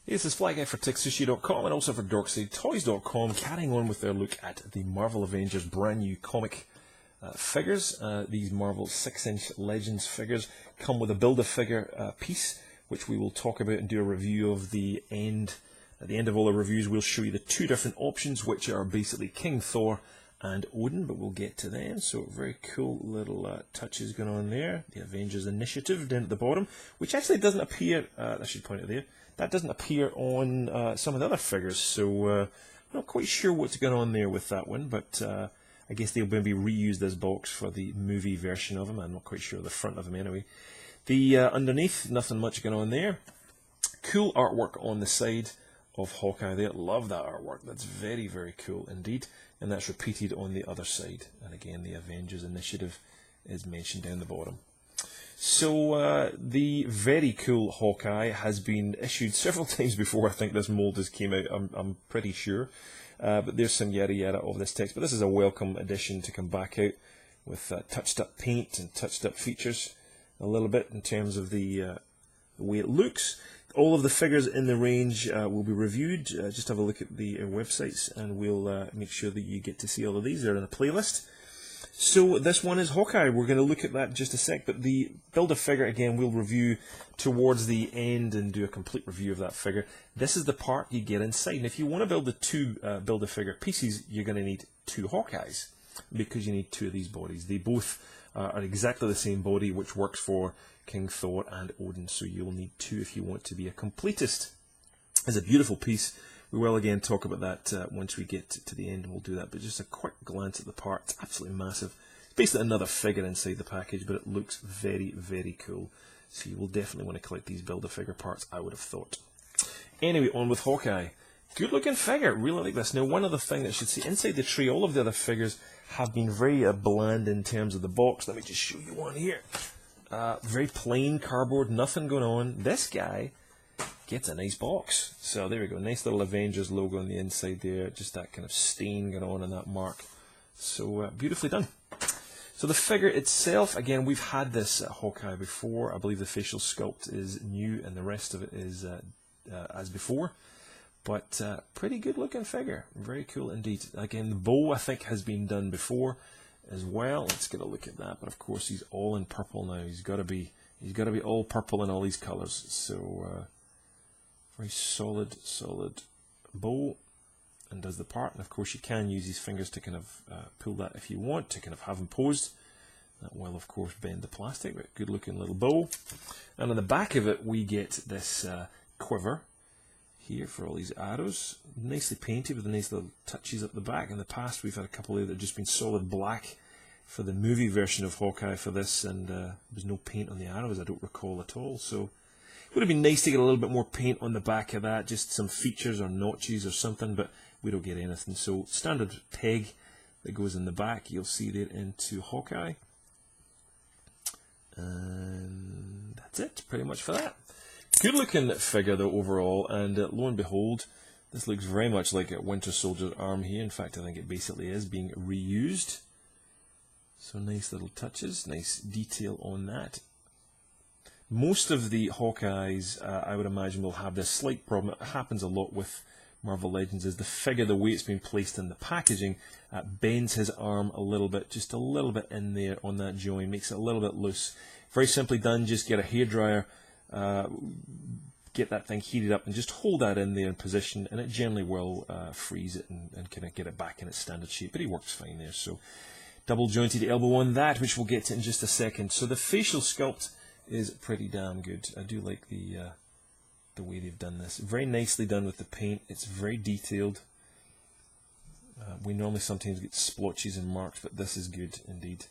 Hey, this is Fly Guy for TekSushi.com and also for DorksideToys.com, carrying on with their look at the Marvel Avengers brand new comic figures. These Marvel 6-inch Legends figures come with a Build-A-Figure piece, which we will talk about and do a review of the end. At the end of all the reviews, we'll show you the two different options, which are basically King Thor and Odin, but we'll get to them. So very cool little touches going on there. The Avengers Initiative down at the bottom, which actually doesn't appear, I should point it there, that doesn't appear on some of the other figures, so not quite sure what's going on there with that one, but I guess they'll maybe reuse this box for the movie version of them. I'm not quite sure of the front of them anyway. The underneath, nothing much going on there. Cool artwork on the side of Hawkeye there. Love that artwork. That's very, very cool indeed. And that's repeated on the other side. And again, the Avengers Initiative is mentioned down the bottom. So the very cool Hawkeye has been issued several times before. I think this mold has came out, I'm pretty sure. But there's some yada yada of this text. But this is a welcome addition to come back out with touched up paint and touched up features a little bit in terms of the way it looks. All of the figures in the range will be reviewed. Just have a look at the websites and we'll make sure that you get to see all of these. They're in a playlist. So this one is Hawkeye. We're going to look at that in just a sec, but the Build-A-Figure, again, we'll review towards the end and do a complete review of that figure. This is the part you get inside. And if you want to build the two Build-A-Figure pieces, you're going to need two Hawkeyes, because you need two of these bodies. They both are exactly the same body, which works for King Thor and Odin, so you'll need two if you want to be a completist. It's a beautiful piece. We will again talk about that once we get to the end, and we'll do that. But just a quick glance at the part. It's absolutely massive. It's basically another figure inside the package, but it looks very, very cool. So you will definitely want to collect these Build-A-Figure parts, I would have thought. Anyway, on with Hawkeye. Good looking figure. Really like this. Now, one other thing that I should say, inside the tree, all of the other figures have been very bland in terms of the box. Let me just show you one here. Very plain cardboard, nothing going on. This guy gets a nice box. So there we go, nice little Avengers logo on the inside there, just that kind of stain going on in that mark. So beautifully done. So the figure itself, again, we've had this Hawkeye before. I believe the facial sculpt is new and the rest of it is as before. But pretty good looking figure, very cool indeed. Again, the bow I think has been done before as well. Let's get a look at that. But of course he's all in purple now. He's got to be all purple in all these colours. So very solid bow, and does the part. And of course you can use these fingers to kind of pull that if you want, to kind of have them posed. That will of course bend the plastic, but good looking little bow. And on the back of it we get this quiver here for all these arrows, nicely painted with the nice little touches up the back. In the past we've had a couple there that have just been solid black for the movie version of Hawkeye for this, and there was no paint on the arrows, I don't recall at all. So it would have been nice to get a little bit more paint on the back of that, just some features or notches or something, but we don't get anything. So standard peg that goes in the back, you'll see there into Hawkeye. And that's it, pretty much for that. Good looking figure though overall, and lo and behold, this looks very much like a Winter Soldier's arm here. In fact, I think it basically is being reused. So nice little touches, nice detail on that. Most of the Hawkeyes, I would imagine, will have this slight problem. It happens a lot with Marvel Legends, is the figure, the way it's been placed in the packaging, bends his arm a little bit, just a little bit in there on that joint, makes it a little bit loose. Very simply done, just get a hairdryer, get that thing heated up and just hold that in there in position, and it generally will freeze it and kind of get it back in its standard shape, but he works fine there. So double jointed elbow on that, which we'll get to in just a second. So the facial sculpt is pretty damn good. I do like the way they've done this. Very nicely done with the paint. It's very detailed. We normally sometimes get splotches and marks, but this is good indeed.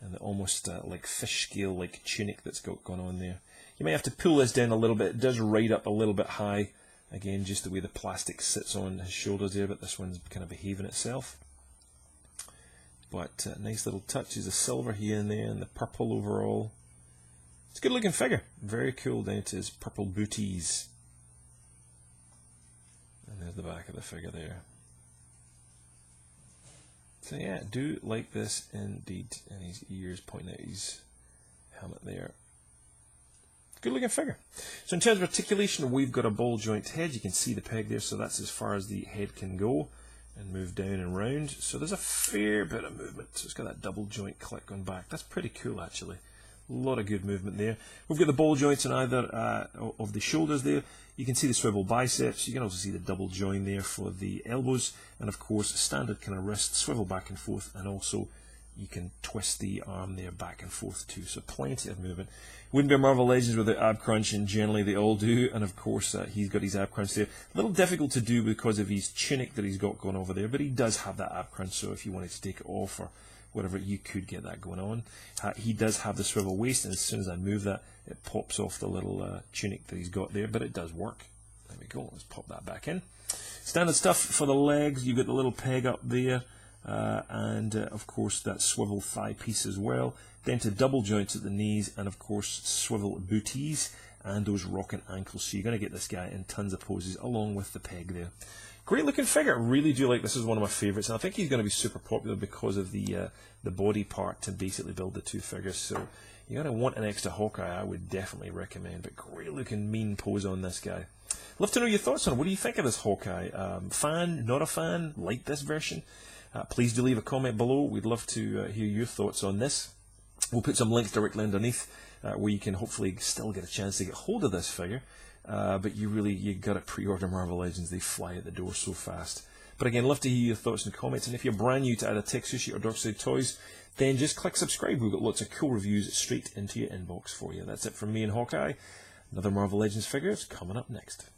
And the almost like fish scale like tunic that's gone on there. You may have to pull this down a little bit. It does ride up a little bit high. Again, just the way the plastic sits on his shoulders there, but this one's kind of behaving itself. But nice little touches of silver here and there, and the purple overall. It's a good looking figure. Very cool down to his purple booties. And there's the back of the figure there. So yeah, do like this indeed. And his ears pointing out his helmet there. Good looking figure. So in terms of articulation, we've got a ball joint head. You can see the peg there, so that's as far as the head can go and move down and round. So there's a fair bit of movement. So it's got that double joint click on back. That's pretty cool, actually. A lot of good movement there. We've got the ball joints on either of the shoulders there. You can see the swivel biceps. You can also see the double join there for the elbows. And of course, standard kind of wrist, swivel back and forth, and also you can twist the arm there back and forth too. So plenty of movement. Wouldn't be a Marvel Legends without ab crunch, and generally they all do. And of course, he's got his ab crunch there. A little difficult to do because of his tunic that he's got going over there, but he does have that ab crunch. So if you wanted to take it off or whatever, you could get that going on. He does have the swivel waist, and as soon as I move that, it pops off the little tunic that he's got there, but it does work. There we go. Let's pop that back in. Standard stuff for the legs. You've got the little peg up there. And of course that swivel thigh piece as well, then to double joints at the knees, and of course swivel booties and those rocking ankles. So you're going to get this guy in tons of poses along with the peg there. Great looking figure. Really do like this. Is one of my favorites, and I think he's going to be super popular because of the body part to basically build the two figures. So you're going to want an extra Hawkeye, I would definitely recommend. But great looking mean pose on this guy. Love to know your thoughts on it. What do you think of this Hawkeye? Fan, not a fan, like this version? Please do leave a comment below. We'd love to hear your thoughts on this. We'll put some links directly underneath where you can hopefully still get a chance to get hold of this figure. But you got to pre-order Marvel Legends. They fly at the door so fast. But again, love to hear your thoughts and comments. And if you're brand new to either TekSushi or Darkside Toys, then just click subscribe. We've got lots of cool reviews straight into your inbox for you. That's it from me and Hawkeye. Another Marvel Legends figure is coming up next.